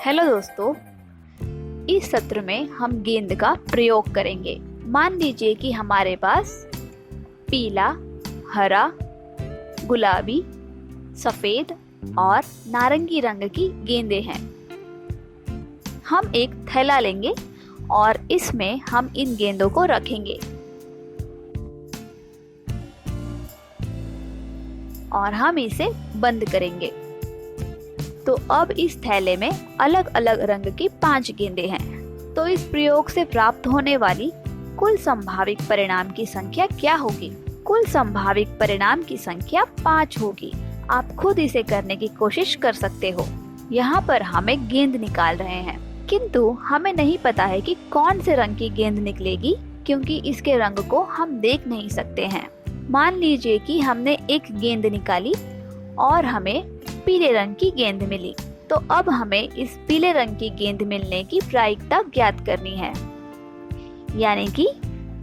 Hello दोस्तों, इस सत्र में हम गेंद का प्रयोग करेंगे। मान लीजिए कि हमारे पास पीला, हरा, गुलाबी, सफेद और नारंगी रंग की गेंदें हैं। हम एक थैला लेंगे और इसमें हम इन गेंदों को रखेंगे और हम इसे बंद करेंगे। तो अब इस थैले में अलग अलग रंग की 5 गेंदें हैं। तो इस प्रयोग से प्राप्त होने वाली कुल संभावित परिणाम की संख्या क्या होगी? कुल संभावित परिणाम की संख्या 5 होगी। आप खुद इसे करने की कोशिश कर सकते हो। यहाँ पर हम एक गेंद निकाल रहे हैं, किंतु हमें नहीं पता है कि कौन से रंग की गेंद निकलेगी, क्योंकि इसके रंग को हम देख नहीं सकते हैं। मान लीजिए कि हमने एक गेंद निकाली और हमें पीले रंग की गेंद मिली। तो अब हमें इस पीले रंग की गेंद मिलने की प्रायिकता ज्ञात करनी है। यानी कि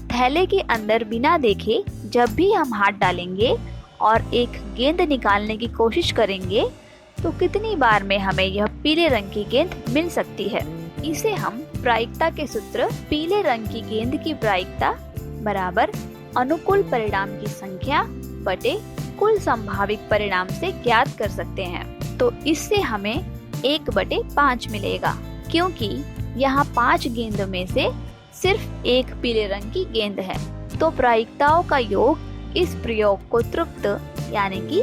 थैले के अंदर बिना देखे जब भी हम हाथ डालेंगे और एक गेंद निकालने की कोशिश करेंगे तो कितनी बार में हमें यह पीले रंग की गेंद मिल सकती है। इसे हम प्रायिकता के सूत्र पीले रंग की गेंद की प्रायिकता बराबर अनुकूल परिणाम की संख्या बटे कुल संभावित परिणाम से ज्ञात कर सकते हैं। तो इससे हमें 1/5 मिलेगा, क्योंकि यहाँ 5 गेंद में से सिर्फ एक पीले रंग की गेंद है। तो प्रायिकताओं का योग इस प्रयोग को तृप्त यानी कि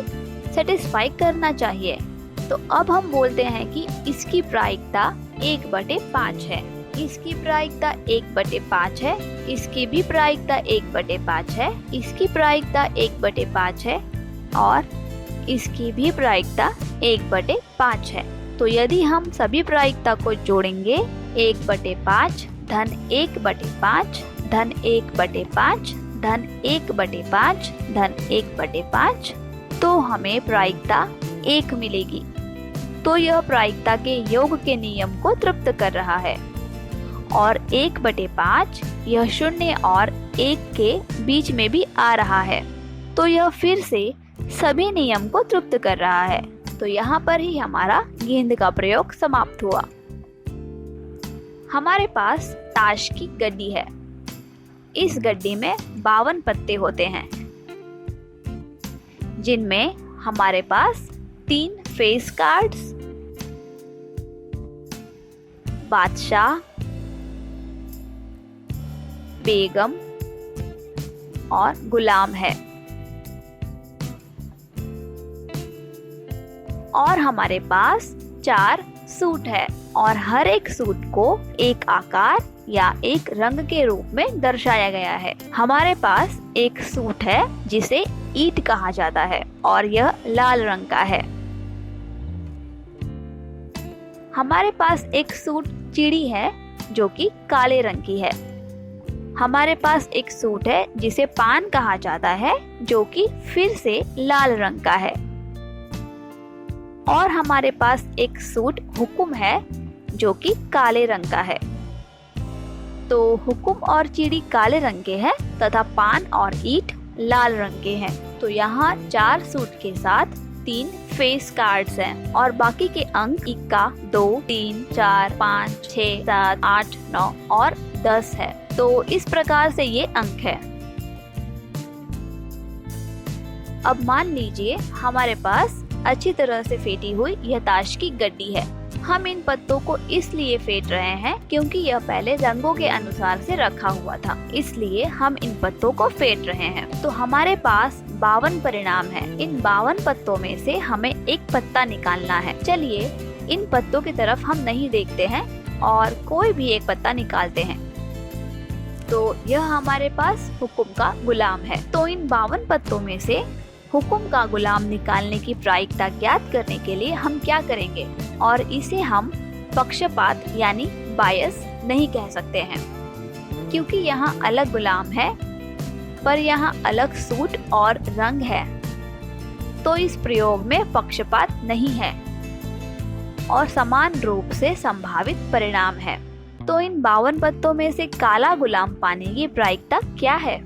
सेटिस्फाई करना चाहिए। तो अब हम बोलते हैं कि इसकी प्रायिकता 1/5 है, इसकी प्रायिकता 1/5 है, इसकी भी प्रायिकता 1/5 है, इसकी प्रायिकता 1/5 है और इसकी भी प्रायिकता 1/5 है। तो यदि हम सभी प्रायिकता को जोड़ेंगे 1/5 धन 1/5 धन 1/5 धन 1/5 धन 1/5, तो हमें प्रायिकता 1 मिलेगी। तो यह प्रायिकता के योग के नियम को तृप्त कर रहा है। और 1/5 यह 0 और 1 के बीच में भी आ रहा है, तो यह फिर से सभी नियम को तृप्त कर रहा है। तो यहाँ पर ही हमारा गेंद का प्रयोग समाप्त हुआ। हमारे पास ताश की गड्डी है। इस गड्डी में 52 पत्ते होते हैं, जिनमें हमारे पास 3 फेस कार्ड्स, बादशाह, बेगम और गुलाम है। और हमारे पास 4 सूट है और हर एक सूट को एक आकार या एक रंग के रूप में दर्शाया गया है। हमारे पास एक सूट है जिसे ईंट कहा जाता है और यह लाल रंग का है। हमारे पास एक सूट चिड़ी है जो कि काले रंग की है। हमारे पास एक सूट है जिसे पान कहा जाता है, जो कि फिर से लाल रंग का है। और हमारे पास एक सूट हुकुम है जो कि काले रंग का है। तो हुकुम और चिड़ी काले रंग के हैं तथा पान और ईंट लाल रंग के हैं। तो यहाँ 4 सूट के साथ 3 फेस कार्ड्स हैं और बाकी के अंक इक्का 2, 3, 4, 5, 6, 7, 8, 9 और 10 है। तो इस प्रकार से ये अंक है। अब मान लीजिए हमारे पास अच्छी तरह से फेंटी हुई यह ताश की गड्डी है। हम इन पत्तों को इसलिए फेंट रहे हैं क्योंकि यह पहले रंगों के अनुसार से रखा हुआ था, इसलिए हम इन पत्तों को फेंट रहे हैं। तो हमारे पास 52 परिणाम है। इन 52 पत्तों में से हमें एक पत्ता निकालना है। चलिए इन पत्तों की तरफ हम नहीं देखते हैं और कोई भी एक पत्ता निकालते हैं। तो यह हमारे पास हुकुम का गुलाम है। तो इन 52 पत्तों में से हुकुम का गुलाम निकालने की प्रायिकता ज्ञात करने के लिए हम क्या करेंगे, और इसे हम पक्षपात यानी बायस नहीं कह सकते हैं, क्योंकि यहाँ अलग गुलाम है पर यहाँ अलग सूट और रंग है। तो इस प्रयोग में पक्षपात नहीं है और समान रूप से संभावित परिणाम है। तो इन 52 पत्तों में से काला गुलाम पाने की प्रायिकता क्या है?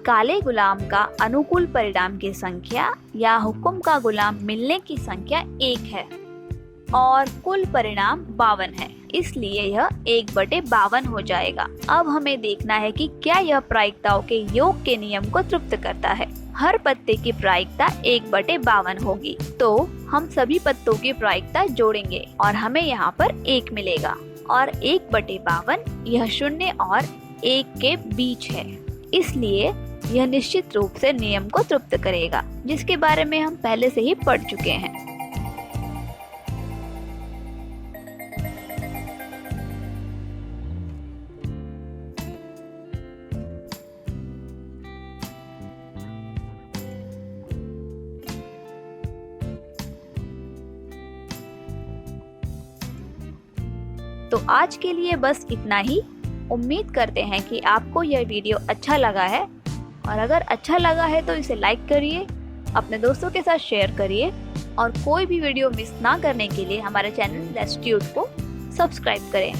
काले गुलाम का अनुकूल परिणाम की संख्या या हुक्म का गुलाम मिलने की संख्या 1 है और कुल परिणाम 52 है, इसलिए यह 1/52 हो जाएगा। अब हमें देखना है कि क्या यह प्रायिकताओं के योग के नियम को तृप्त करता है। हर पत्ते की प्रायिकता 1/52 होगी, तो हम सभी पत्तों की प्रायिकता जोड़ेंगे और हमें यहाँ पर 1 मिलेगा और 1/52 यह 0 और 1 के बीच है, इसलिए यह निश्चित रूप से नियम को तृप्त करेगा, जिसके बारे में हम पहले से ही पढ़ चुके हैं। तो आज के लिए बस इतना ही। उम्मीद करते हैं कि आपको यह वीडियो अच्छा लगा है, और अगर अच्छा लगा है तो इसे लाइक करिए, अपने दोस्तों के साथ शेयर करिए और कोई भी वीडियो मिस ना करने के लिए हमारे चैनल लेट्स ट्यूट को सब्सक्राइब करें।